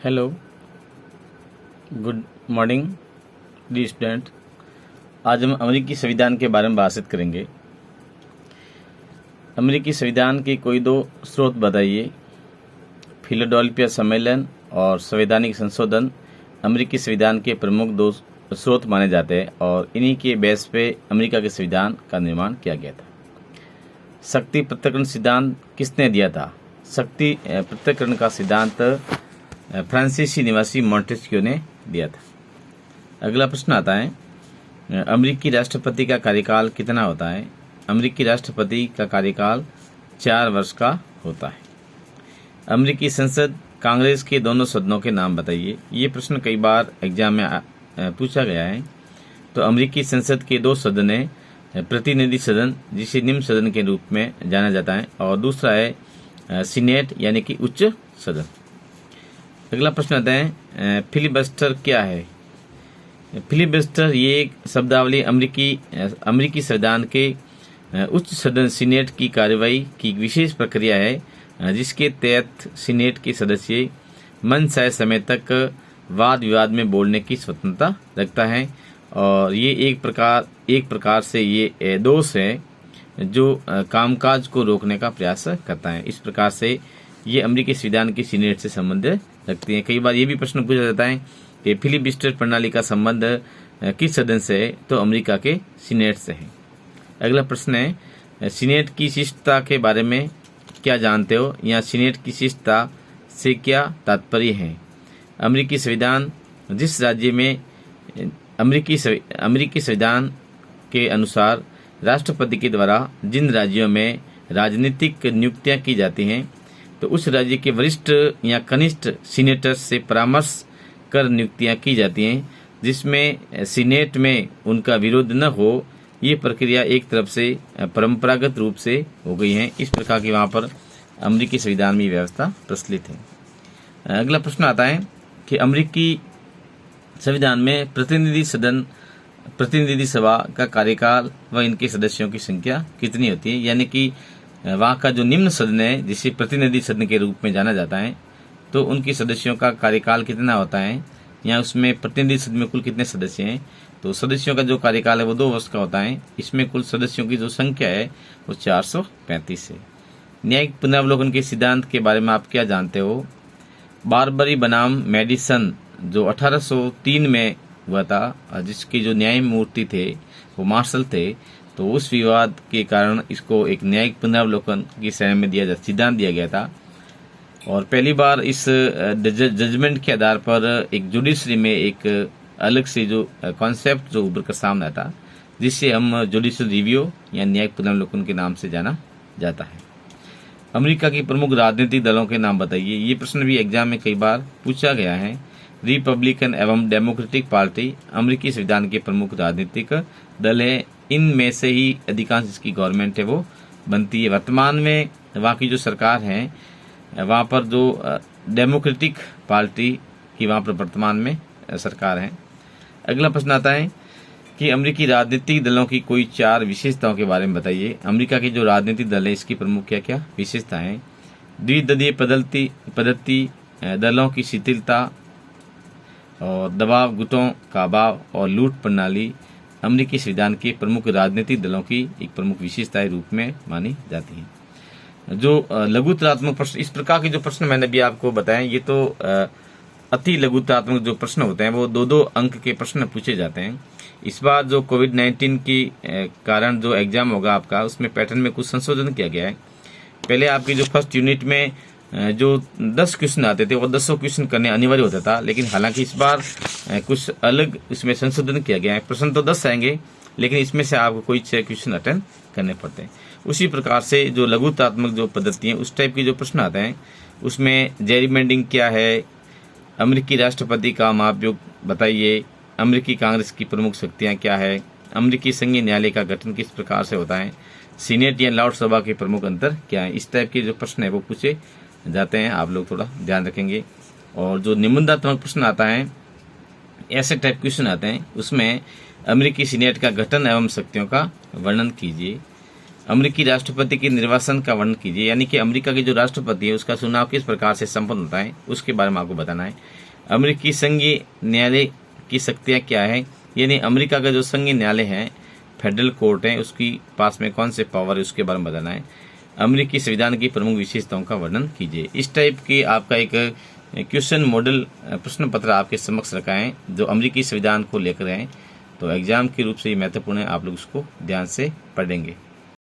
Hello, good morning dear student. आज हम अमेरिकी संविधान के बारे में बातचीत करेंगे। अमेरिकी संविधान के कोई दो स्रोत बताइए। फिलाडेल्फिया सम्मेलन और संवैधानिक संशोधन अमेरिकी संविधान के प्रमुख दो स्रोत माने जाते हैं और इन्हीं के बेस पे अमेरिका के संविधान का निर्माण किया गया था। शक्ति पृथक्करण सिद्धांत किसने दिया था? शक्ति पृथक्करण का सिद्धांत फ्रांसीसी निवासी मॉन्टेस्क्यू ने दिया था। अगला प्रश्न आता है, अमेरिकी राष्ट्रपति का कार्यकाल कितना होता है? अमेरिकी राष्ट्रपति का कार्यकाल 4 वर्ष का होता है। अमेरिकी संसद कांग्रेस के दोनों सदनों के नाम बताइए। ये प्रश्न कई बार एग्जाम में पूछा गया है। तो अमेरिकी संसद के 2 सदन है, प्रतिनिधि सदन जिसे निम्न सदन के रूप में जाना जाता है और दूसरा है सीनेट यानी कि उच्च सदन। अगला प्रश्न आता है, फिलिबस्टर क्या है? फिलिबस्टर ये एक शब्दावली अमेरिकी संविधान के उच्च सदन सीनेट की कार्यवाही की विशेष प्रक्रिया है जिसके तहत सीनेट के सदस्य मनचाहे समय तक वाद विवाद में बोलने की स्वतंत्रता रखता है और ये एक प्रकार से ये दोष है जो कामकाज को रोकने का प्रयास करता है। इस प्रकार से ये अमेरिकी संविधान के सीनेट से संबंध रखती है। कई बार ये भी प्रश्न पूछा जाता है कि फिलिबस्टर प्रणाली का संबंध किस सदन से है? तो अमेरिका के सीनेट से है। अगला प्रश्न है, सीनेट की शिष्टता के बारे में क्या जानते हो या सीनेट की शिष्टता से क्या तात्पर्य है? अमेरिकी संविधान जिस राज्य में अमेरिकी संविधान के अनुसार राष्ट्रपति के द्वारा जिन राज्यों में राजनीतिक नियुक्तियां की जाती हैं तो उस राज्य के वरिष्ठ या कनिष्ठ सीनेटर्स से परामर्श कर नियुक्तियां की जाती हैं जिसमें सीनेट में उनका विरोध न हो। ये प्रक्रिया एक तरफ से परंपरागत रूप से हो गई है। इस प्रकार की वहाँ पर अमेरिकी संविधान में व्यवस्था प्रचलित है। अगला प्रश्न आता है कि अमेरिकी संविधान में प्रतिनिधि सभा का कार्यकाल व इनके सदस्यों की संख्या कितनी होती है? यानी कि वहाँ का जो निम्न सदन है जिसे प्रतिनिधि सदन के रूप में जाना जाता है तो उनके सदस्यों का कार्यकाल कितना होता है या उसमें प्रतिनिधि सदन में कुल कितने सदस्य हैं? तो सदस्यों का जो कार्यकाल है वो 2 वर्ष का होता है। इसमें कुल सदस्यों की जो संख्या है वो 435 है। न्यायिक पुनरावलोकन के सिद्धांत के बारे में आप क्या जानते हो? बारबरी बनाम मेडिसन जो 1803 में हुआ था जिसके जो न्यायमूर्ति थे वो मार्शल थे, तो उस विवाद के कारण इसको एक न्यायिक पुनरावलोकन की श्रेणी में सिद्धांत दिया गया था और पहली बार इस जजमेंट के आधार पर एक जुडिशरी में एक अलग से जो कॉन्सेप्ट जो उभर कर सामने आता जिससे हम जुडिशियल रिव्यू या न्यायिक पुनरावलोकन के नाम से जाना जाता है। अमेरिका के प्रमुख राजनीतिक दलों के नाम बताइए। ये प्रश्न भी एग्जाम में कई बार पूछा गया है। रिपब्लिकन एवं डेमोक्रेटिक पार्टी अमेरिकी संविधान के प्रमुख राजनीतिक दल है। इनमें से ही अधिकांश जिसकी गवर्नमेंट है वो बनती है। वर्तमान में वहाँ की जो सरकार है वहाँ पर जो डेमोक्रेटिक पार्टी की वहाँ पर वर्तमान में सरकार है। अगला प्रश्न आता है कि अमेरिकी राजनीतिक दलों की कोई 4 विशेषताओं के बारे में बताइए। अमेरिका के जो राजनीतिक दल है इसकी प्रमुख क्या क्या विशेषताएं हैं? द्विदलीय पद्धति, दलों की शिथिलता और दबाव गुटों का अभाव और लूट प्रणाली अमेरिकी संविधान के प्रमुख राजनीतिक दलों की एक प्रमुख विशेषता रूप में मानी जाती है। जो लघुतरात्मक प्रश्न, इस प्रकार के जो प्रश्न मैंने भी आपको बताए ये तो अति लघुतरात्मक जो प्रश्न होते हैं वो 2-2 अंक के प्रश्न पूछे जाते हैं। इस बार जो कोविड-19 के कारण जो एग्जाम होगा आपका उसमें पैटर्न में कुछ संशोधन किया गया है। पहले आपकी जो फर्स्ट यूनिट में जो 10 क्वेश्चन आते थे वो 10 क्वेश्चन करने अनिवार्य होता था, लेकिन हालांकि इस बार कुछ अलग इसमें संशोधन किया गया है। प्रश्न तो 10 आएंगे लेकिन इसमें से आपको कोई 6 क्वेश्चन अटेंड करने पड़ते हैं। उसी प्रकार से जो लघुतात्मक जो पद्धति है उस टाइप के जो प्रश्न आते हैं उसमें जेरीमेंडिंग क्या है, अमेरिकी राष्ट्रपति का महाभियोग बताइए, अमेरिकी कांग्रेस की प्रमुख शक्तियाँ क्या है, अमेरिकी संघीय न्यायालय का गठन किस प्रकार से होता है, सीनेट या लोकसभा के प्रमुख अंतर क्या है। इस टाइप के जो प्रश्न है वो पूछे जाते हैं, आप लोग थोड़ा ध्यान रखेंगे। और जो निबंधात्मक प्रश्न आता है ऐसे टाइप क्वेश्चन आते हैं उसमें अमेरिकी सीनेट का गठन एवं शक्तियों का वर्णन कीजिए। अमेरिकी राष्ट्रपति के निर्वाचन का वर्णन कीजिए, यानी कि अमेरिका के जो राष्ट्रपति है उसका चुनाव किस प्रकार से संपन्न होता है उसके बारे में आपको बताना है। अमेरिकी संघीय न्यायालय की शक्तियां क्या है, यानी अमेरिका का जो संघीय न्यायालय है, फेडरल कोर्ट है, उसकी पास में कौन से पावर है उसके बारे में बताना है। अमेरिकी संविधान की प्रमुख विशेषताओं का वर्णन कीजिए। इस टाइप की आपका एक क्वेश्चन मॉडल प्रश्न पत्र आपके समक्ष रखा है जो अमेरिकी संविधान को लेकर है। तो एग्जाम के रूप से ये महत्वपूर्ण है, आप लोग उसको ध्यान से पढ़ेंगे।